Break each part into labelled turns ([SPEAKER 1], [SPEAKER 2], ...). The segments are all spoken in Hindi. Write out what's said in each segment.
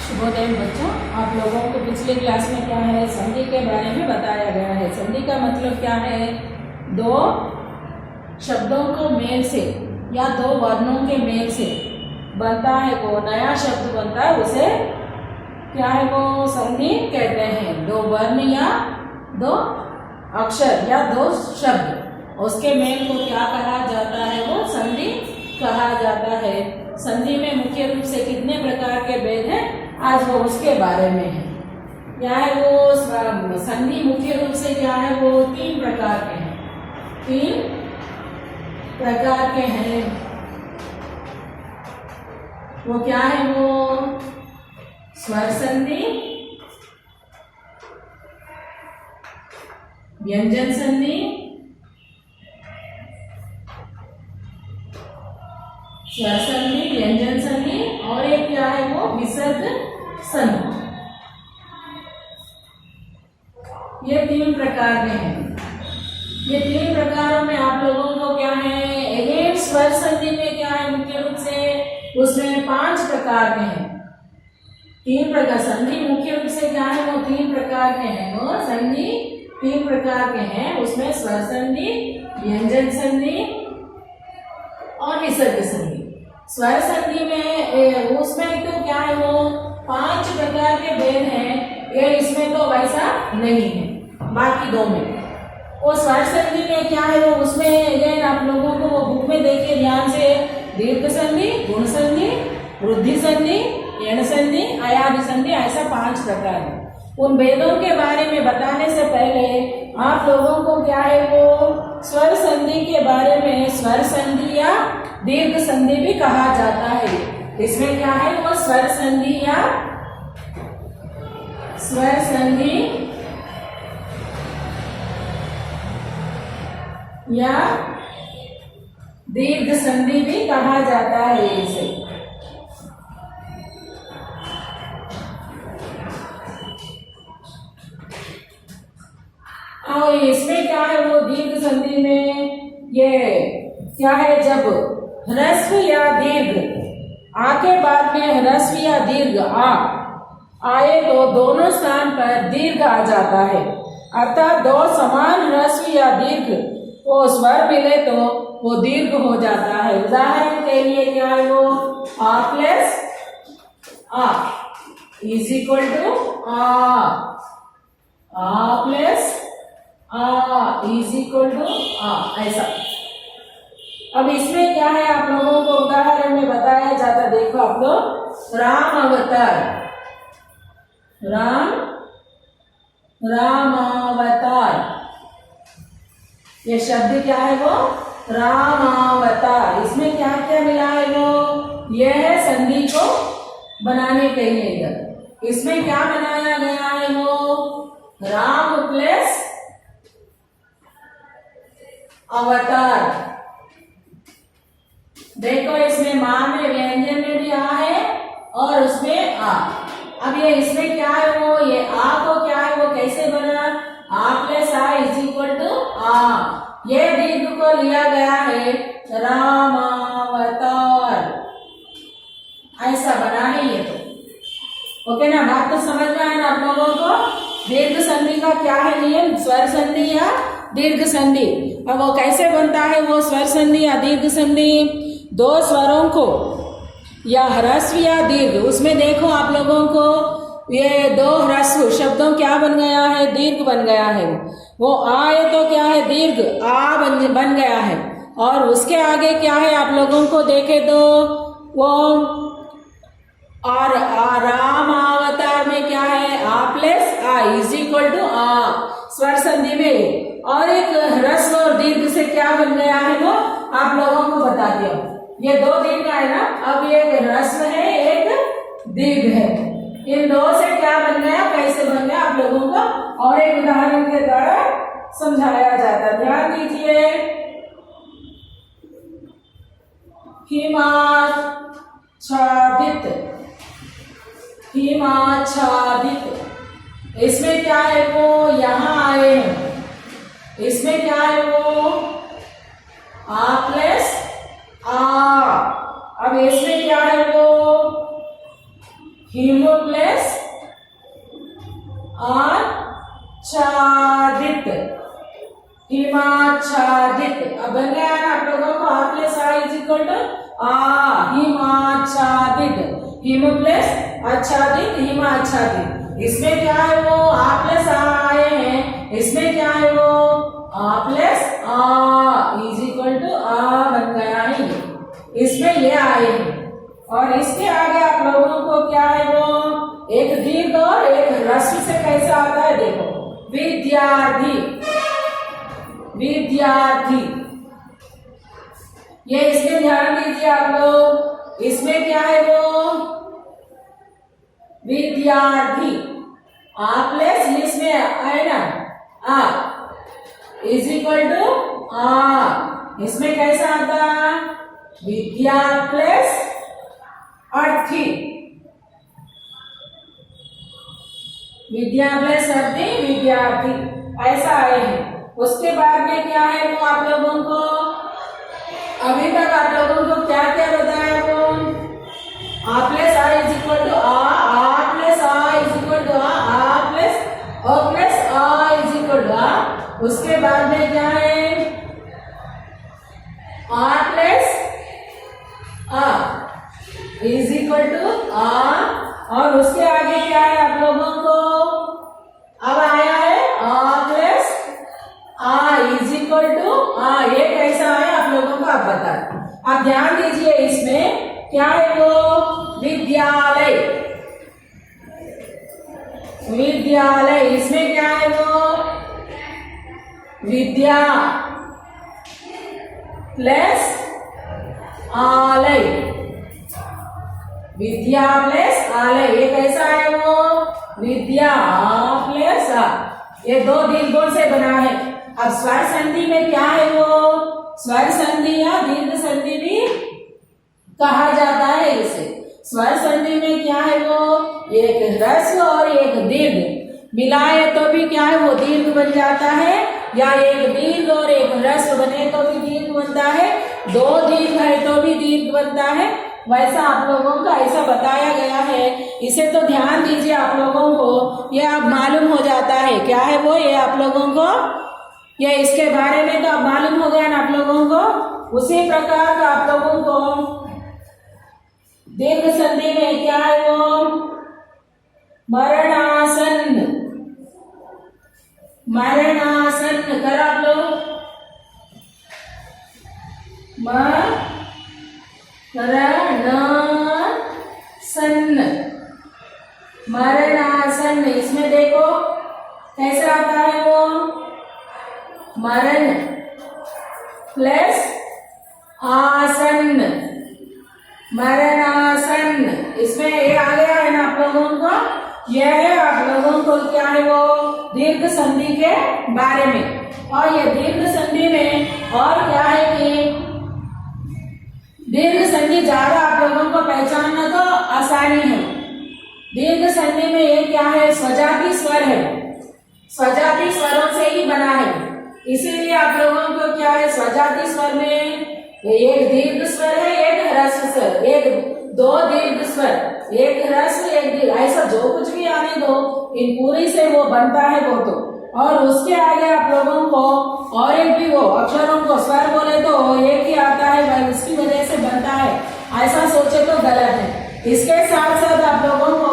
[SPEAKER 1] शुभोदय बच्चों, आप लोगों को पिछले क्लास में क्या है संधि के बारे में बताया गया है। संधि का मतलब क्या है? दो शब्दों को मेल से या दो वर्णों के मेल से बनता है वो नया शब्द बनता है, उसे क्या है वो संधि कहते हैं। दो वर्ण या दो अक्षर या दो शब्द, उसके मेल को क्या कहा जाता है? वो संधि कहा जाता है। संधि में मुख्य रूप से कितने प्रकार के भेद हैं, आज वो उसके बारे में है। क्या है वो संधि? मुख्य रूप से क्या है वो तीन प्रकार के हैं। तीन प्रकार के हैं वो क्या है वो? स्वर संधि, व्यंजन संधि, स्वर संधि, व्यंजन संधि और एक क्या है वो? विसर्ग संधि। ये तीन प्रकार के हैं। ये तीन प्रकारों में आप लोगों को क्या है? एक स्वर संधि में क्या है मुख्य रूप से? उसमें 5 प्रकार के हैं। तीन प्रकार संधि मुख्य रूप से क्या है वो? तीन प्रकार के हैं। वो संधि तीन प्रकार के हैं। उसमें स्वर संधि, व्यंजन संधि और विसर्ग संधि। स्वर संधि में उसमें तो क्या है वो 5 प्रकार के भेद हैं। ये इसमें तो वैसा नहीं है। बाकी दो में वो स्वर संधि में क्या है वो? उसमें अगेन आप लोगों को वो बुक में देखिए ध्यान से। दीर्घ संधि, गुण संधि, वृद्धि संधि, यण संधि, अयादि संधि, ऐसा 5 प्रकार है। उन भेदों के बारे में बताने से पहले आप लोगों को क्या है वो स्वर संधि के बारे में, स्वर संधि या दीर्घ संधि भी कहा जाता है। इसमें क्या है वो? स्वर संधि या स्वर संधि या दीर्घ संधि भी कहा जाता है इसे। और इसमें क्या है वो? दीर्घ संधि में ये क्या है? जब ह्रस्व या दीर्घ आ के बाद में ह्रस्व या दीर्घ आए तो दोनों स्थान पर दीर्घ आ जाता है। अर्थात दो समान ह्रस्व या दीर्घ वो स्वर मिले तो वो दीर्घ हो जाता है। उदाहरण के लिए क्या है वो? आ प्लस आ इज इक्वल टू आ प्लस आ इज इक्वल टू आ, ऐसा। अब इसमें क्या है आप लोगों को उदाहरण में बताया जाता, देखो आप लोग। राम अवतार, राम अवतार, ये शब्द क्या है वो? रामावतार। इसमें क्या क्या मिला है वो? यह संधि को बनाने के लिए इसमें क्या बनाया गया है वो? राम प्लस अवतार। देखो इसमें मां में व्यंजन में भी आ है और उसमें आ। अब ये इसमें क्या है वो? ये आ को क्या है वो कैसे बना? आ प्लस आ इज इक्वल टू आ। ये दीर्घ को लिया गया है रामावतार, ऐसा बना है ये तो। ओके ना? बात तो समझ में आया ना आप लोगों को? दीर्घ संधि का क्या है नियम? स्वर संधि या दीर्घ संधि। अब वो कैसे बनता है वो स्वर संधि या दीर्घ संधि? दो स्वरों को या ह्रस्व या दीर्घ, उसमें देखो आप लोगों को ये दो ह्रस्व शब्दों क्या बन गया है? दीर्घ बन गया है। वो आए तो क्या है? दीर्घ आ बन गया है। और उसके आगे क्या है आप लोगों को देखे तो वो और राम अवतार में क्या है? आ प्लस आ इज इक्वल टू आ, स्वर संधि में। और एक ह्रस्व और दीर्घ से क्या बन गया है वो आप लोगों को बता दिया। ये दो दीर्घ है ना, अब ये एक ह्रस्व है, एक दीर्घ है। इन दो से क्या बन गया, कैसे बन गया आप लोगों को और एक उदाहरण के द्वारा समझाया जाता। ध्यान दीजिए। हिमाच्छादित, हिमाच्छादित, इसमें क्या है वो? यहां आए हैं। इसमें क्या है वो? आ प्लस आ। अब इसमें क्या है वो? हिम प्लस आच्छादित, हिमाच्छादित। अब बन गया ना आप लोगों को आ प्लस आ इज इक्वल टू आ, हिमाच्छादित, हिम प्लस आच्छादित, हिमाच्छादित। इसमें क्या है वो आ प्लस आ आए हैं, इसमें क्या है वो आ प्लस आ इज इक्वल टू आ बन गया है, इसमें ये आए हैं। और इसके आगे आप लोगों को क्या है वो एक दीर्घ और एक ह्रस्व से कैसा आता है देखो, विद्यार्थी, विद्यार्थी। ये इसमें ध्यान दीजिए आप लोग, इसमें क्या है वो विद्यार्थी, आ प्लस इसमें आए ना आ इज इक्वल टू आ, इसमें कैसा आता विद्या प्लस अर्थी, विद्या प्लस अर्थी विद्यार्थी, ऐसा आए हैं। उसके बाद में क्या है वो आप लोगों को अभी तक आप लोगों को क्या क्या बताया वो आ प्लस आ इज इक्वल टू आ प्लस आ इज इक्वल टू आ प्लस आ इज इक्वल टू आ। उसके बाद में क्या है आ प्लस आ इज इक्वल टू आ, और उसके आगे क्या है आप लोगों को अब आया है आ प्लस आ इज इक्वल टू आ। ये कैसा है आप लोगों को आप बता, आप ध्यान दीजिए इसमें क्या है वो विद्यालय, विद्यालय, इसमें क्या है वो विद्या प्लस आलय, विद्या प्लस आलय। ये कैसा है वो विद्या प्लस आ, ये दो दीर्घों से बना है। अब स्वर संधि में क्या है वो स्वर संधि या दीर्घ संधि भी कहा जाता है इसे। स्वर संधि में क्या है वो एक ह्रस्व और एक दीर्घ मिलाए तो भी क्या है वो दीर्घ बन जाता है, या एक दीर्घ और एक ह्रस्व बने तो भी दीर्घ बनता है, दो दीर्घ है तो भी दीर्घ बनता है। वैसा आप लोगों को ऐसा बताया गया है, इसे तो ध्यान दीजिए आप लोगों को, ये अब मालूम हो जाता है क्या है वो, ये आप लोगों को ये इसके बारे में तो अब मालूम हो गया ना आप लोगों को। उसी प्रकार का आप लोगों को दीर्घ संधि में क्या है वो मरणासन, मरणासन कर आप लोग मरणासन, मरणासन। इसमें देखो कैसे आता है वो मरण प्लस आसन, मरणासन। इसमें ये आ गया है ना आप लोगों को, यह है आप लोगों को क्या है वो दीर्घ संधि के बारे में। और ये दीर्घ संधि में और क्या है कि दीर्घ संधि ज्यादा आप लोगों को पहचानना तो आसानी है। दीर्घ संधि में ये क्या है स्वजाति स्वर है, स्वजाति स्वरों से ही बना है, इसीलिए आप लोगों को क्या है स्वजाति स्वर में एक दीर्घ स्वर है, एक ह्रस्व स्वर, एक दो दीर्घ स्वर, एक ह्रस्व एक दीर्घ, ऐसा जो कुछ भी आने दो इन पूरी से वो बनता है वो तो। और उसके आगे आप लोगों को और एक भी वो अक्षरों को स्वर बोले तो एक ही आता है, वह उसकी वजह से बनता है, ऐसा सोचे तो गलत है। इसके साथ साथ आप लोगों को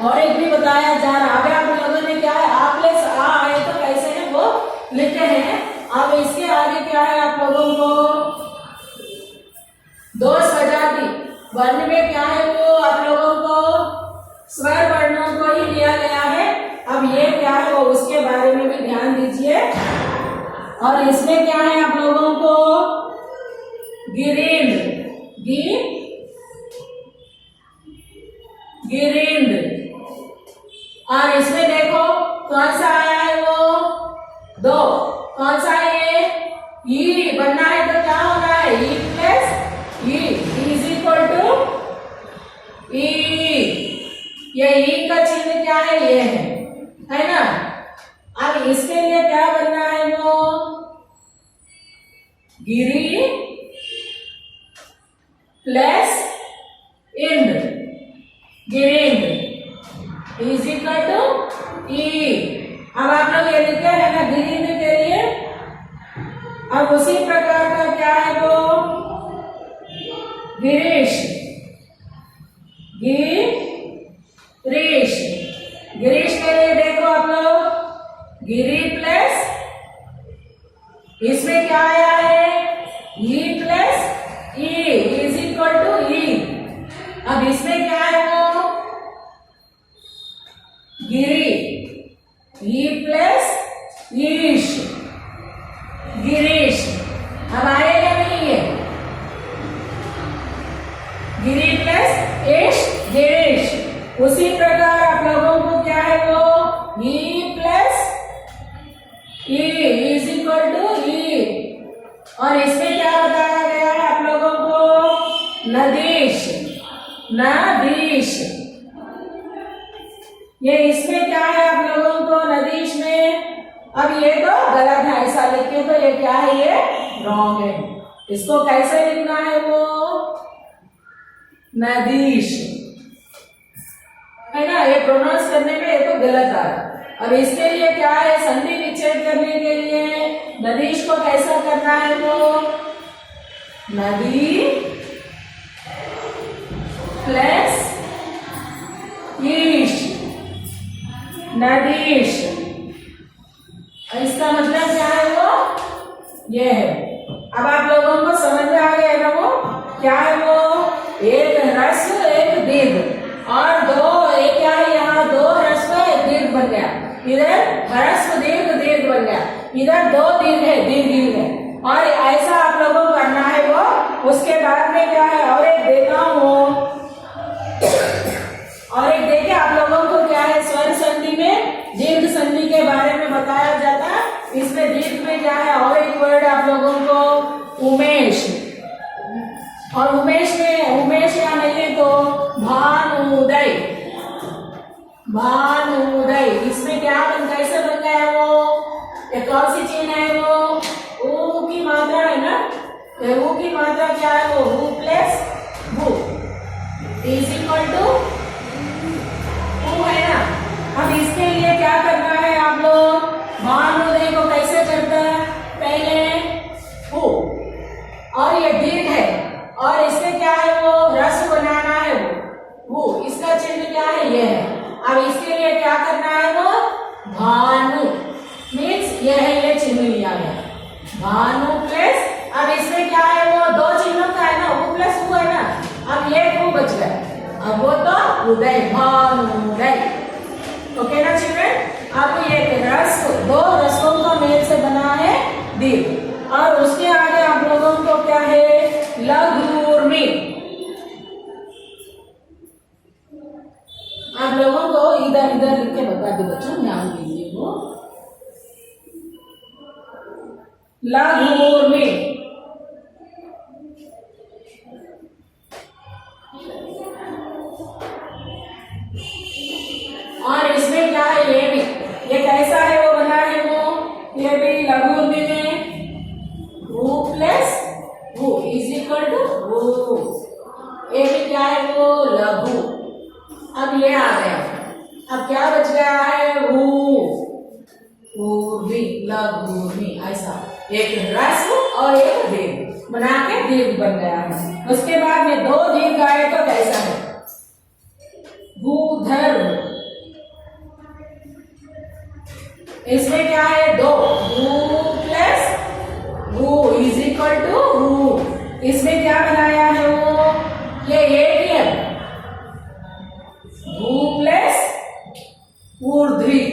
[SPEAKER 1] और एक भी बताया जा रहा, अभी आप लोगों ने क्या है आ प्लस आ आए तो कैसे है वो लिखे हैं। अब इसके आगे क्या है आप लोगों को दो स्वजाति वर्ण में क्या है वो आप लोगों को स्वर वर्णों को ही लिया गया है। अब ये क्या है वो उसके बारे में भी ध्यान दीजिए। और इसमें क्या है आप लोगों को गिरीन्द्र, गिरीन्द्र। और इसमें देखो कौन सा आया है वो दो, कौन सा है ये ई बनना है तो क्या होना है ई प्लस ई इज इक्वल टू ई। ये ई का चिन्ह क्या है ये है ना। अब इसके लिए क्या बनना है वो गिरी प्लस इंद्र, गिरीन्द्र। गिरीश। गिरीश के लिए देखो आप लोग, गिरी प्लस इसमें क्या आया है, ई प्लस ई इज इक्वल टू ई। अब इसमें क्या है वो, गिरी, ई प्लस ईश, गिरीश। अब आएगा नहीं है, गिरी प्लस ईश, गिरीश। उसी प्रकार आप लोगों को क्या है वो, ई प्लस ई इज इक्वल टू ई। और इसमें क्या बताया गया है आप लोगों को, नदीश, नदीश। ये इसमें क्या है आप लोगों को, नदीश में। अब ये तो गलत है, ऐसा लिख के तो ये क्या है, ये रॉन्ग है। इसको कैसे लिखना है वो, नदीश, है ना। ये प्रोनाउंस करने में ये तो गलत आ रहा। अब इसके लिए क्या है, संधि विच्छेद करने के लिए नदीश को कैसा करना है वो, नदी प्लस ईश, नदीश। इसका मतलब क्या है वो, ये है। अब आप लोगों को समझ में आ गया ना वो क्या है वो, एक ह्रस्व एक दीर्घ और दो, एक क्या है यहाँ, दो ह्रस्व एक दीर्घ बन गया। इधर ह्रस्व दीर्घ दीर्घ बन गया, इधर दो दीर्घ है, दीर्घ है। और ऐसा आप लोगों को करना है वो। उसके बाद में क्या है, और एक देखा हूँ, और एक देखे आप लोगों को क्या है, स्वर संधि में दीर्घ संधि के बारे में बताया जाता है। इसमें दीर्घ में क्या है, और एक वर्ड आप लोगों को, उमेश। और उमेश में, उमेश या नहीं तो भानुदय, भानुदय। इसमें क्या बन, कैसे बन गया वो, एक कौन सी चिन्ह है वो, ऊ की मात्रा है ना, ऊ की मात्रा क्या है वो, ऊ प्लस भू इज इक्वल टू ऊ, है ना। अब इसके लिए क्या करना है आप लोग, भानुदय को कैसे करते हैं, पहले ऊ, और ये दीर्घ है, और इसमें क्या है वो, ह्रस्व बनाना है वो, इसका चिन्ह क्या है, ये है। अब इसके लिए क्या करना है वो, भानु मीन्स ये है, ये चिन्ह लिया गया, भानु प्लस। अब इसमें क्या है वो, दो चिन्हों का है ना, वो प्लस वो है ना। अब ये वो बच गया, अब वो तो उदय, भानुदय। ओके ना चिल्ड्रन। अब ये ह्रस्व, दो ह्रस्वों का मेल से बना है दीर्घ। और उसके आगे आप लोगों को क्या है, लघुर्मी। आप लोगों को इधर इधर लिख के बता दो बच्चों, ध्यान दीजिए वो, लघुर्मी। और इसमें क्या है, ये भी, ये कैसा है वो बना है वो, ये भी लघुर्मी में वो प्लस वो इज इक्वल टू वो, ये भी क्या है वो, लघु। अब ये आ गया, अब क्या बच गया है, वो भी, लघुर्मी। ऐसा एक ह्रस्व और एक दीर्घ बना के दीर्घ बन गया है। उसके बाद में दो दीर्घ आए तो कैसा है, भूधर्व। इसमें क्या है, दो, भू प्लस भू इज इक्वल टू भू। इसमें क्या बनाया है वो, ये एटीएम, भू प्लस ऊर्ध्वी,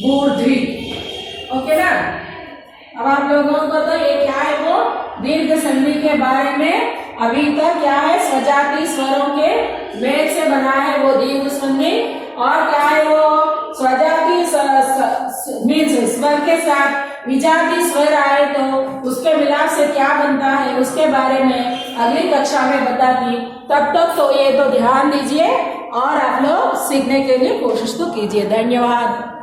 [SPEAKER 1] ऊर्ध्वी। ओके ना। अब आप लोगों को तो ये क्या है वो, दीर्घ संधि के बारे में अभी तक क्या है, स्वजाति स्वरों के मेल से बना है वो दीर्घ संधि। और क्या है वो, स्वजाति मीन्स स्वर के साथ विजाति स्वर आए तो उसके मिलाप से क्या बनता है, उसके बारे में अगली कक्षा में बताती। तब तक तो ये तो ध्यान दीजिए और आप लोग सीखने के लिए कोशिश तो कीजिए। धन्यवाद।